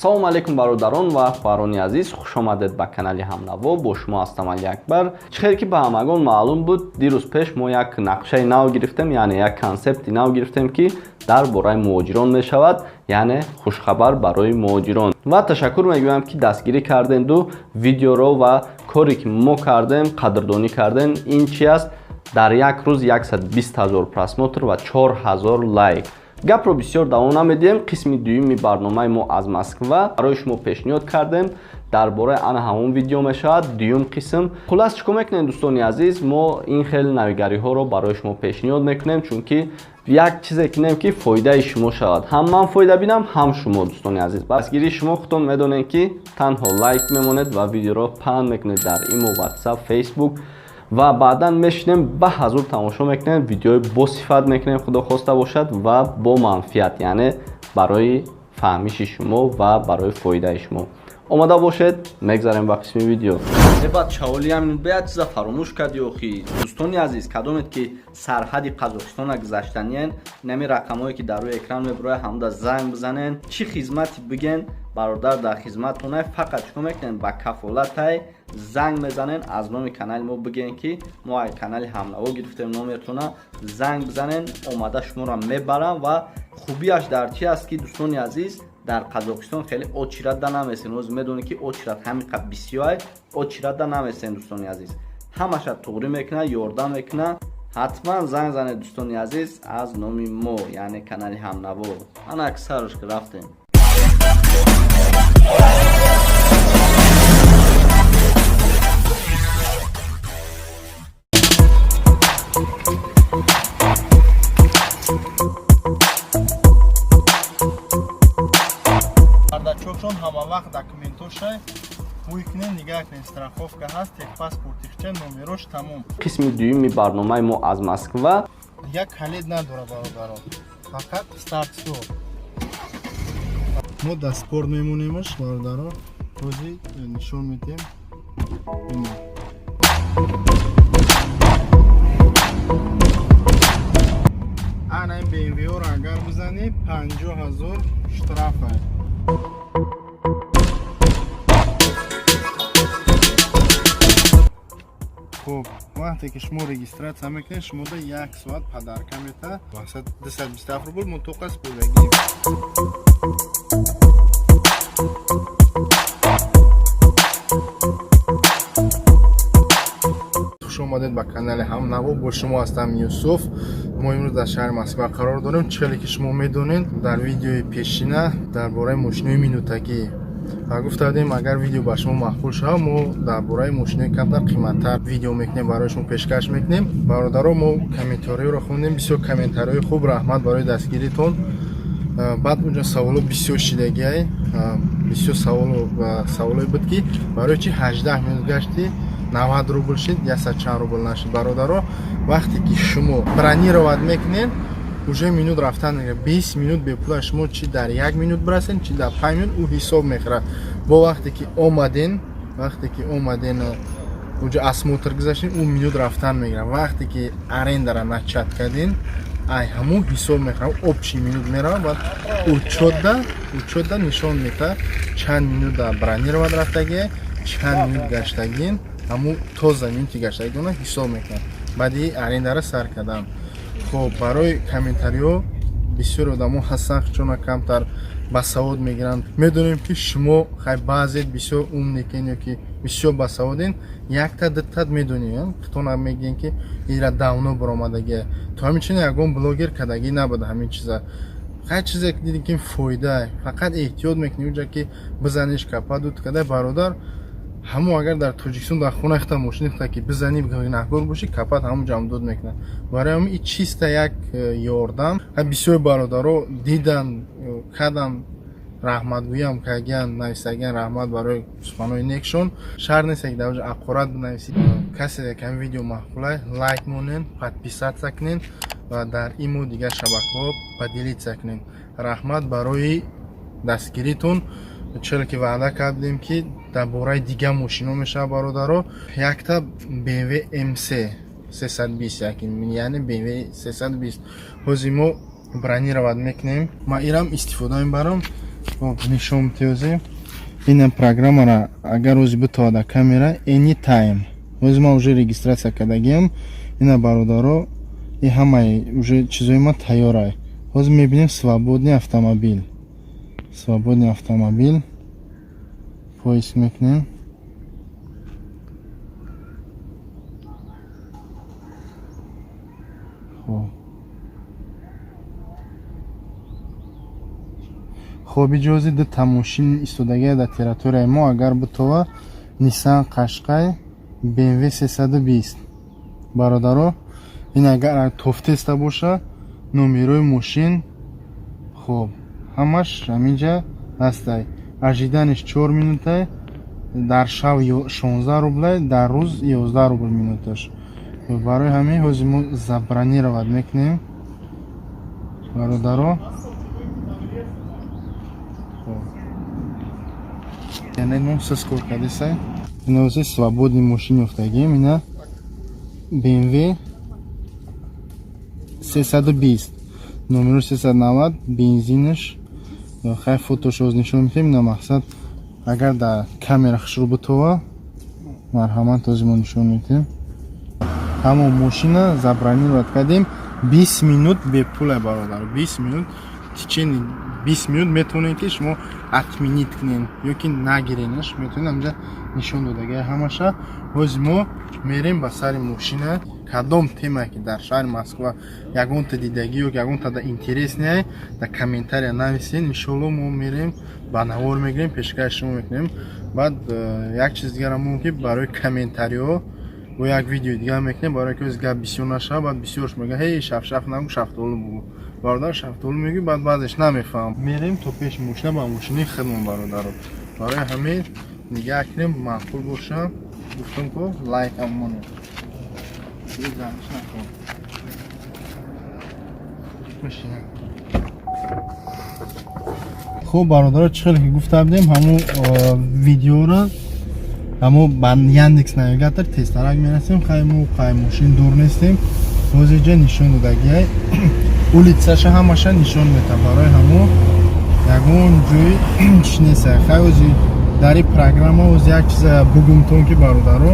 салом алейкум бародарон ва фарони азиз, хуш омадед ба канали Ҳамнаво. Бо шумо ҳастам Али Акбар. Чӣ хеле ки ба ҳамагон маълум буд, дирӯз пеш мо як нақшаи нав гирифтем, яъне як консепти нав гирифтем ки дар бораи муҳоҷирон мешавад, яъне хушхабар барои муҳоҷирон. Ва ташаккур мегӯям ки дастгирӣ карденду видеоро ва коре ки мо кардем қадрдонӣ кардем. Ин чи аст? Дар як рӯз 120 000 просмотр ва 4000 лайк. Гапро бисёр давом намедиҳем. Қисми дуюми барномаи мо аз Москва барои шумо пешниҳод кардем. Дар бораи ана ҳамон видео мешавад, дуюм қисм. Хулас чӣ кор мекунем дӯстони азиз? Мо ин хел навигариҳоро барои шумо пешниҳод мекунем, чунки як чизе кинем ки фоидаи шумо шавад. Ҳам ман фоида бинам, ҳам шумо дӯстони азиз. Дастгирии шумо худтон медонед ки танҳо лайк мемонед ва видеоро паҳн мекунед дар имо, WhatsApp, Facebook ва баъдан мешинем ба ҳазур тамошо мекунем, видеои босифат мекунем, худо хоста бошад ва бо манфиат, яъне барои фаҳмиши шумо ва барои фоидаи шумо. омода бошед, мегзарем ба қисми видео. Бад чаволиам ба як чиза фаромӯш карди охи. Дӯстони азиз, кадомед ки сарҳади Қазоқистона гузаштаниен, нами рақамҳое ки дар рӯи экран мебурояд ҳамуда занг бизанен, чӣ хизмати биген, бародар дар хизматонай. Фақат чӣ кор мекунен? Ба кафолатай занг мезанен, аз номи канали мо биген ки мо ай канали Ҳамнаво гирифтем номертона, занг бизанен, омада шуморо мебарам. Ва хубияш дар чи аст ки дӯстони азиз, дар Қазоқистон хеле очират да намесен. Оз медонед ки очират ҳамиқа бисёй очират да намесен дӯстони азиз. Ҳамаша туғрӣ мекуна, ёрдам мекуна. ҳатман занг занед дӯстони азиз аз номи мо, яъне канали Ҳамнаво. ана аксараш рафтем. Бардачокшон ҳама вақт документоша муикнен нигаҳ кунед, страховка ҳаст, техпаспортихча, номерош тамом. Қисми дуюми барномаи мо аз Москва. Як калид надора бародарон, фақат старт стоп. мо дастпор мемонемаш бародарон, ҳозир нишон медиҳем. ана ин BMW-ро агар бизанӣ 50 000 штрафа. خب وقتی که شما رجیستراسیون میکنید شما دا 1 ساعت پدرکه میته واسه 227 روبل منطقه است بودگی. خوش آمدید به کانال همنوا. با شما هستم یوسف. ما امروز در شهر مسکو قرار داریم. چیزی که شما میدونید در ویدیوی پیشینه درباره ماشین مینوتگی گفتیم اگر ویدیو با شما مقبول شود ما درباره ماشین کمتر قیمتتر ویدیو میکنیم برای شما پیشکش میکنیم. برادران ما کامنتاری رو خوندیم، بسیار کامنتاری خوب، رحمت برای دستگیریتون. بعد اونجا سوالو بسیار شیدگی بسیار سوالای بود که برای چی 18 minut گشتی 90 روبل شد یا 100 روبل نشد. برادران وقتی که شما برنیرواد میکنین уже минут рафтан мегира 20 минут бепула шумо чи дар 1 минут бирасен чи дар 5 минут ӯ ҳисоб мехӯрад. бо вақте ки омаден уҷа осмотр гузаштин ӯ минут рафтан мегира. вақте ки арендара начат кардин ай ҳамун ҳисоб мехӯрад. обчи минут мерава баъд учётда нишон мета чанд минут дар бронировад рафтагӣ, чанд минут гаштагин, ҳамун тоза минути гаштагиона ҳисоб мекунад. баъди арендара сар кардан. خب برای کامنتاریو بسیار آدم‌ها هستن که چون کمتر باسواد میگیرن. میدونیم که شما خیلی بعضی بسیار نیکین یا که بسیار باسوادین یک تا دو تا میدونین که تو نمیگین که ایرا داونو برآمدگی تو همین چیزی اگه بلاگر کداگی نبوده همین چیزا. خیلی چیزی که دیدین که فایده فقط احتیاط میکنی اونجا که بزنیش کپا دوت کده برادر همو اگر در توجیکستان در خونه اختا ماشین اختا که بزنی گناهکار باشی کپات همو جمع میکنه. برای همین این چیست یک یاردم. بسیار برادرها دیدن کدام رحمت گویم که اگه نویسگن رحمت برای سخنهای نیکشون شر نیست که در وجه اقورت بنویسید. کسی که این ویدیو محبوله لایک مونین، подписаться سکنین و در ایمو دیگه شبکه‌ها پدیلیت سکنین. رحمت برای دستگیریتون. چرا که وعده کردیم که در باره دیگه ماشینا میشه برادرها. یک تا BMW M3 320 یعنی BMW 320 حاضر ما برنیرواد میکنیم. ما ایرم استفاده میبرم нишон метавозем ин программара агар ози битовада камера anytime ози ма уже регистрация кардагиам ина бародаро и ҳамаи уже чизои ма тайёрай ҳозир мебинем свободный автомобил поиск мекунем хоб иҷози ду тамошин истодагия дар территорияи мо агар битова Nissan Qashqai BMW 320 бародаро ин агар тофтеста боша номерои мошин хоб ҳамаш ҳаминҷа ҳастай ажиданиш 4 минутай дар шав 16 рублай дар рӯз 11 рубл минуташ барои ҳамин ҳозир мо забронировать мекунем бародаро яъне сез кор кардесай ина ҳозир свободни мошини офтагием ина BMW 320 номеро 390 бензинаш хай фотош ҳозир нишон медиҳем ина мақсад агар дар камера хушрӯ битова марҳамат ҳозир мо нишон медиҳем ҳамон мошина забронировать кардем 20 минут бепулай бародар 20 минут в течение 20 минут метавонед ки шумо отменить кунед ёки нагиренаш метавонед ҳамҷа нишон додагия ҳамаша ҳозир мо мерем ба сари мошина кадом темае ки дар шаҳри Москва ягонта дидагӣ ё ягонта да интереснее дар комментария нависед иншоалло мо мерем ба навор мегирем пешкаш шумо мекунем баъд як чиз дигарам мо ки барои комментариҳо бо як видеои дигар мекунем барои ки оз гап бисёр нашава баъд бисёрш мегӯяд ҳей шаф нагӯ шафтолу бугӯ бародар шафтолу мегӯй баъд баъдеш намефаҳмам мерем то пеши мошина ба мошини худмон бародаро барои ҳамин нигаҳ кунем маъқул боша гуфтам ко лайк аммонем хуб бародаро чӣ хеле ки гуфта будем ҳамун видеоро ҳамун ба Яндекс навигатор тезтарак мерасем хай мо қай мошин дур нестем ҳозир ҷа нишон додагиай улитсаша ҳамаша нишон мета барои ҳамун ягон ҷои чӣ неста хай ҳозир дар ин программа ҳозир як чиза бугумтон ки бародаро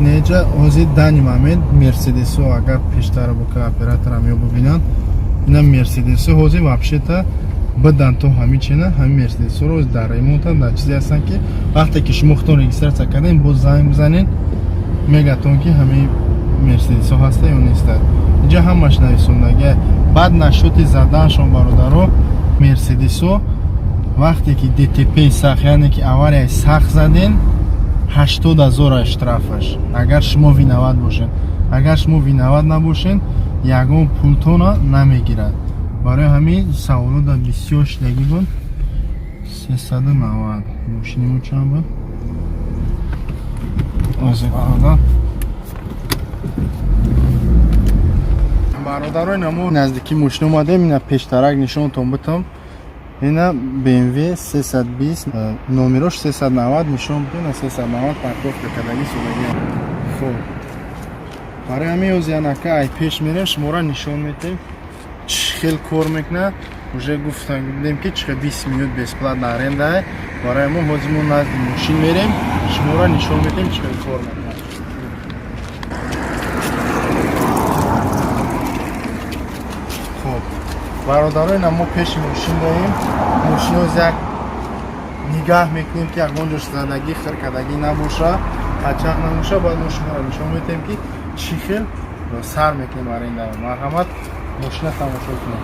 неҷа ҳозир дани момент мерседесо агар пештара бо кооператорам ё бубинанд ина мерседесо ҳозир вообще-то бидан то ҳамин чена ҳамин мерседесоро ҳозир дар ремонтан дар чизе ҳастанд ки вақте ки шумо худтон регистратсия кардем боз занг бизанед мегатон ки ҳамин мерседесо ҳаста ё неста инҷа ҳамаш нависондагия баъд нашоти заданшон бародаро мерседесо вақте ки ДТП сахт яъне ки аварияи сахт заден 80 000 штрафаш агар шумо виноват бошед агар шумо виноват набошед ягон пултона намегирад барои ҳамин саволота бисёр шидагӣ буд 390 мошини мо чанд буд бародаро ина мо наздики мошина омадем ина пештарак нишонтон битам ина BMW 320 номерош 390 нишон бутем на 390 парковка кадаги содагия хуб барои ҳамин ҳозир янака ай пеш мерем шуморо нишон метем чӣ хел кор мекунад уже гуфтем ки чӣ хел 20 минут бесплатно аренда барои мо ҳозир мо назди мошин мерем шуморо нишон метем чӣ хел кор мекунад хуб бародаро ина мо пеши мошин даем мошин ҳозир як нигаҳ мекунем ки ягонҷош задагӣ хиркадагӣ набоша ҳачақ набоша баъд мо шуморо нишон метем ки чӣ хел сар мекунем аренда марҳамат мошина тамошо кунем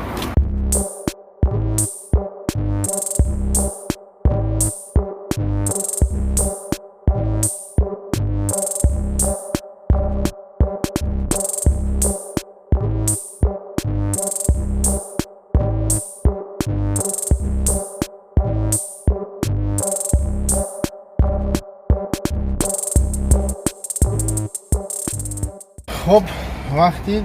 хуб вақти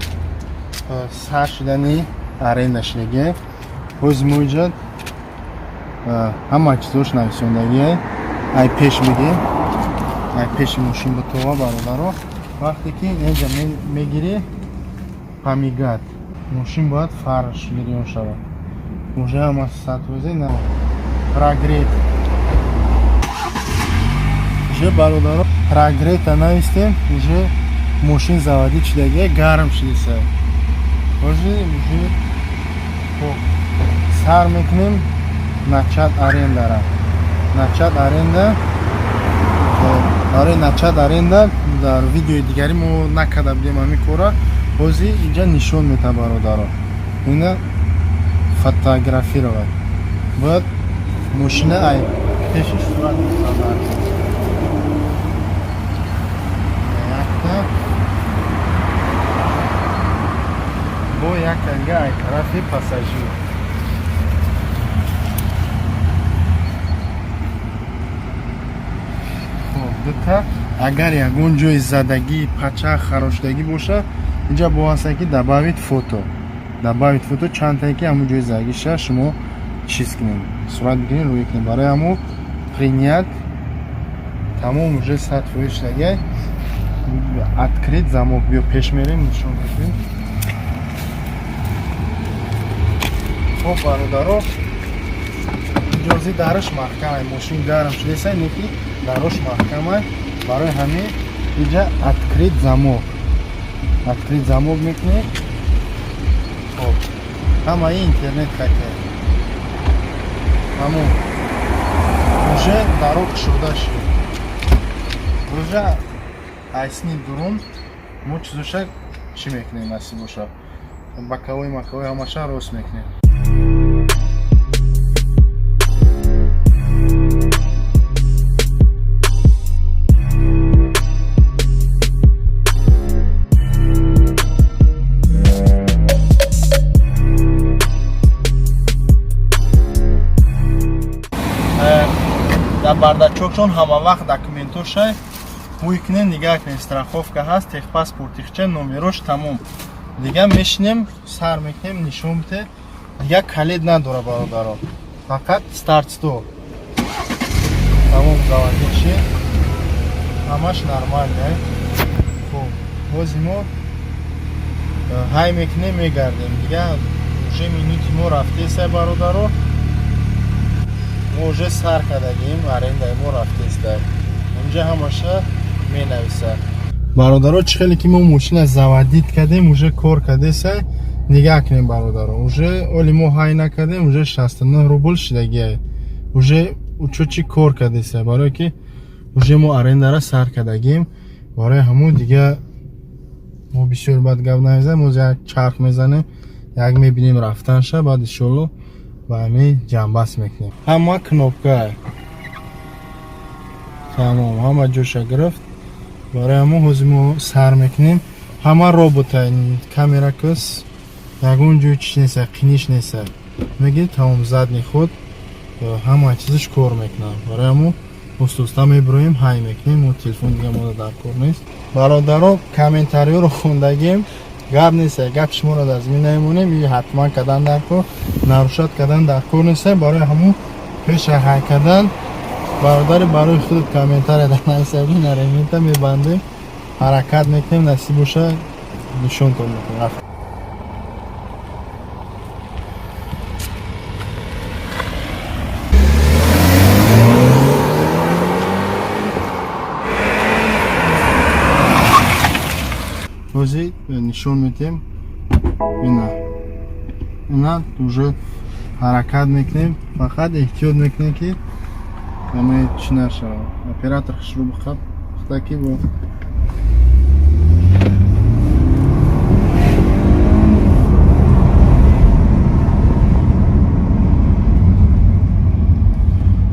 сар шудани аренда шудагия ҳозир мо инҷа ҳама чизош нависондагия ай пеш медем ай пеши мошин битова бародаро вақте ки инҷа мегирӣ памигат мошин бояд фарш гирён шавад уже ҳама сатвози на прогрет уже бародаро прогрета навистем уже мошин заводӣ шудагия гарм шудиса уже сар мекунем начат арендара начат аренда аре начат аренда дар видеои дигари мо накарда будем ҳамин кора ҳозир инҷа нишон мета бародаро ина фотографировать бояд мошина ай пеши сурат мусаввар якта бо як анга ай тарафи пассажир дута агар ягон ҷои задагӣ пача харошдагӣ боша инҷа боҳаста ки добавит фото чандтае ки ҳамон ҷои задагиша шумо чиз кунем сурат бигирем рӯй кунем барои ҳамон принят тамом уже 100% шудагия открит замок биё пеш мерем нишон медиҳем хоб бародаро иҷози дараш маҳкамай мошин гарм шудеса неки дарош маҳкамай барои ҳамин инҷа открит замок мекунем хоб ҳамаи интернет хакер ҳамон уже дарок шуда шуд уже айсни дурум мо чизоша чӣ мекунем наси боша бакавои макавои ҳамаша рост мекунем бардачокшон ҳама вақт документоша муикнем дига страховка ҳаст техпаспортихча номерош тамом дига мешинем сар мекунем нишон бите дига калид надора бародаро фақат старт стор тамом заводиши ҳамаш нормале хуб бози мо ҳай мекунем мегардем дига уже минути мо рафтеса бародаро уже сар кардагим арендаи мо рафтеста инҷа ҳамаша менависа бародаро чӣ хеле ки мо мошина заводид кардем уже кор кардеса нигаҳ кунем бародаро уже оли мо ҳай накардем уже 69 рубл шудагия уже учучи кор кардеса барое ки уже мо арендара сар кардагим барои ҳамон дига мо бисёр бад гап намезанем мо як чарх мезанем як мебинем рафтанша баъд иншоалло ба ҳамин ҷамбас мекунем ҳама кнопка тамом ҳама ҷоша гирифт барои ҳамон ҳозир мо сар мекунем ҳама робота камера кас ягон ҷои чиш неста қиниш неста мегири тамом задни худ ҳама чизаш кор мекунам барои ҳамон устоста мебироем ҳай мекунем мо телефон дига мода дар кор нест бародаро комментариёро хондагем гап неста гапи шуморо аз мин намемонем и ҳатман кардан дар кор нарушад кардан дар кор неста барои ҳамон пеша ҳай кардан бародари барои худ комментария дар насаби наремита мебандем ҳаракат мекунем насиб боша нишонтон мекунем ҳозир нишон медиҳем ина уже ҳаракат мекунем фақат эҳтиёт мекунем ки ҳамаи чӣ нашавад оператор шурӯъ бихаб таки бо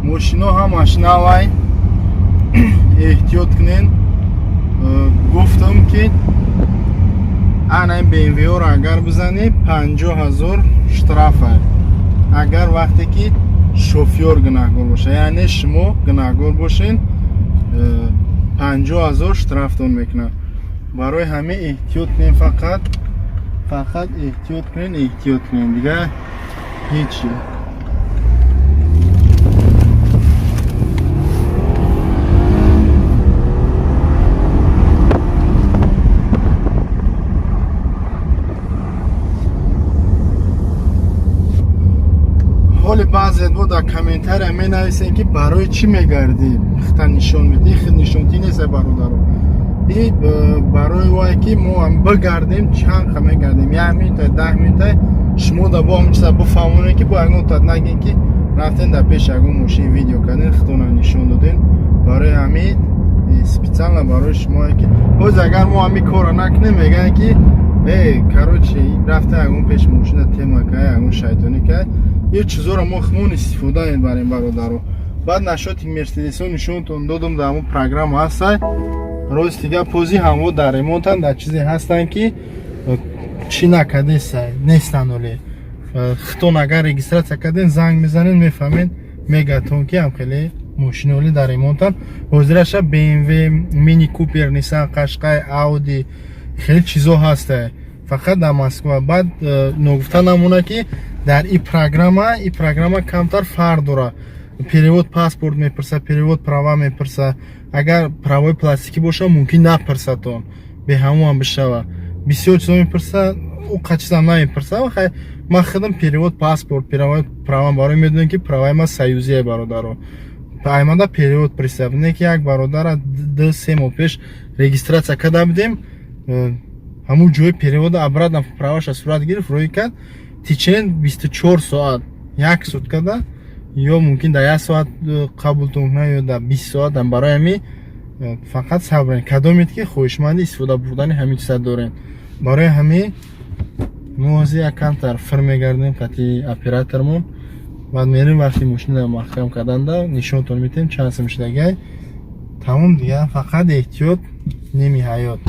мошино ҳамаш навай эҳтиёт кунен гуфтам ки ана BMW-ро агар бизанӣ 50,000 штрафа агар вақте ки шофёр гунаҳгор боша яъне шумо гунаҳгор бошен 50,000 штрафтон мекунад барои ҳамин эҳтиёт кунем фақат эҳтиёт кунем дига ҳеҷ آخر می نویسین که برای چی میگردی خطا نشون میدی خود نشونتی نیست برادرو این برای وای که ما هم بگردیم چند خمه گردیم 1 منوت 10 منوت شما دا با همچه بفهمونه که با اگه تا نگین که رفتین در پیش اگه ماشین ویدیو کردین خطا نشون دادین برای همین سپیڅل برای شما که باز اگر ما همین کار نکنیم میگن که کاروچه رفته اگه پیش ماشین تیما که اگه شیطانی که یه چیزا رو ما خمون استفاده این برای برادرو بعد نشد مرسدس نشون تون دادم در همون پروگرام هستن روز دیگه پوزی همو در ریمونتن در چیزی هستن که چی نکده نیستن ولی خطون اگر رگیستراسیا کردین زنگ میزنین میفهمین میگتون که هم خیلی ماشین ولی در ریمونتن حضورش BMW مینی کوپر نیسان قشقای آودی خیلی چیزا هسته فقط در مسکو بعد نگفته نمونه که در این پروگرام کمتر فرق داره перевод پاسپورت میپرسه перевод права میپرسه اگر правои пластики باشه ممکن نپرسه تون به همون بشوه بسیار چیزا میپرسه او قچیزا نمیپرسه خیلی من خودم перевод پاسپورت перевод права برای میدونم که правои ما союзие برادرو پایمانده перевод представлений که یک برادر 2-3 ماه پیش رегистрация کرده بودیم همون جوی перевод обратно правоша сурат гирифт рӯй кард течен 24 соат 1 суткада ё мумкин дар 1 соат қабултон кунад ё дар 20 соат барои ҳамин фақат сабрен кадомед ки хоҳишманди истифода бурдани ҳамин чиза дорем барои ҳамин мо ҳозир як камтар фир мегардем қати оператормон баъд мерем вақти мошина маҳкам карданда нишонтон медиҳем чанд сом шудагай тамом дига фақат эҳтиёт неми ҳаёт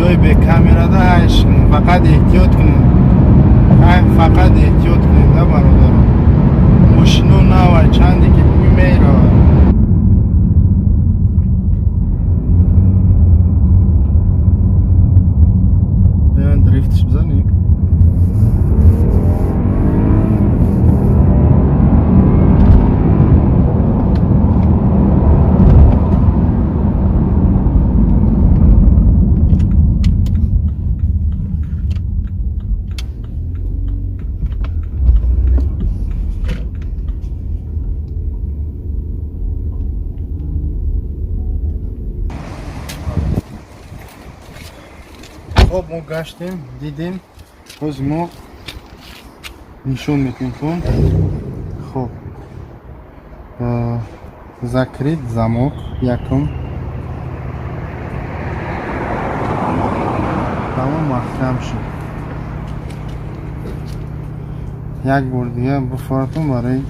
جای به کامera da فقط احتیاط کنید فقط احتیاط کنید برادر ماشینو نه چندی که میره بیان دریفتش بزنیم خب ما گشتیم دیدیم باز ما نشون میتونیم کن خب закрыть замок яком тамом маҳкам шуд як бор дига буфоратон барои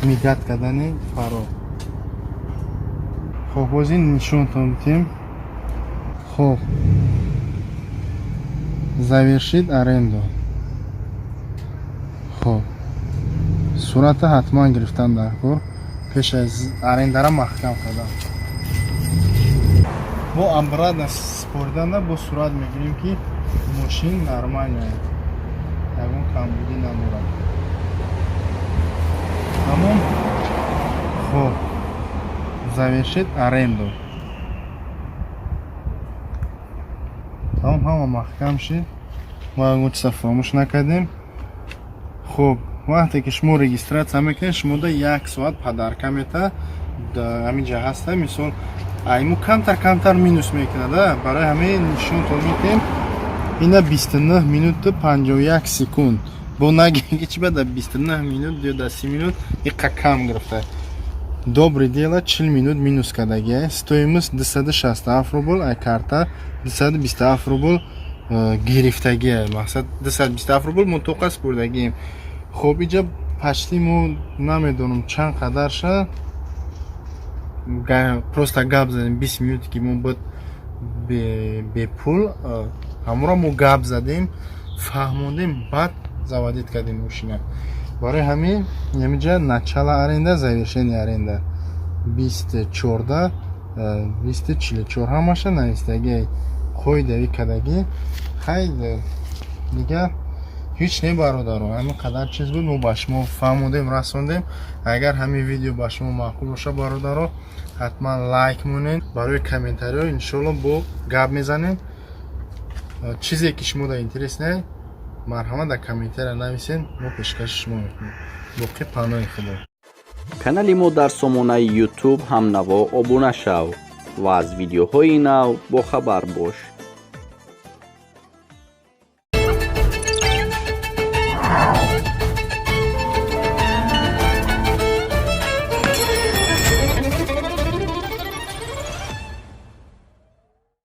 мигат кардани фаро хоб ҳозир нишонтон дидем хоб завершить аренду хоб сурата ҳатман гирифтан дар кор пеш аз арендара маҳкам кардам бо обратно спориданда бо сурат мегирем ки мошин нормальная ягон камбудӣ надорад тамом хоб завершить аренду тамом ҳама маҳкам шид мо ягон чиза фаромӯш накардем хуб вақте ки шумо регистратсия мекунед шумо да 1 соат падарка мета ҳамин ҷа ҳаста мисол айму камтар минус мекунад барои ҳамин нишонтон медиҳем ина 29 минуту 51 секунд бо нагиги чи бада 29 минут ё да 30 минут иқа кам гирифта добрый дела 40 минут минус кардаги стоимост 267 рубл ай карта 227 рубл гирифтаги мақсад 227 рубл мо тоқас бурдагием хоб иҷа пачти мо намедонам чанд қадар ша просто гап задем 20 минут ки мо бод бепул ҳамора мо гап задем фаҳмондем баъд заводит кардем мошина барои ҳамин ҳаминҷа начало аренда завершение аренда 24 244 ҳамаша навистаги қоидави кардаги хайли дига ҳеҷ не бародаро ҳамин қадар чиз буд мо ба шумо фаҳмондем расондем агар ҳамин видео ба шумо маъқул боша бародаро ҳатман лайк монед барои комментариҳо иншоалло бо гап мезанем чизе ки шумо дар интересне марҳамат дар комментария нависен, мо пешкаши шумо мекунем. боқӣ паноҳи худо. канали мо дар сомонаи YouTube ҳамнаво обуна шав ва аз видеоҳои нав бохабар бош.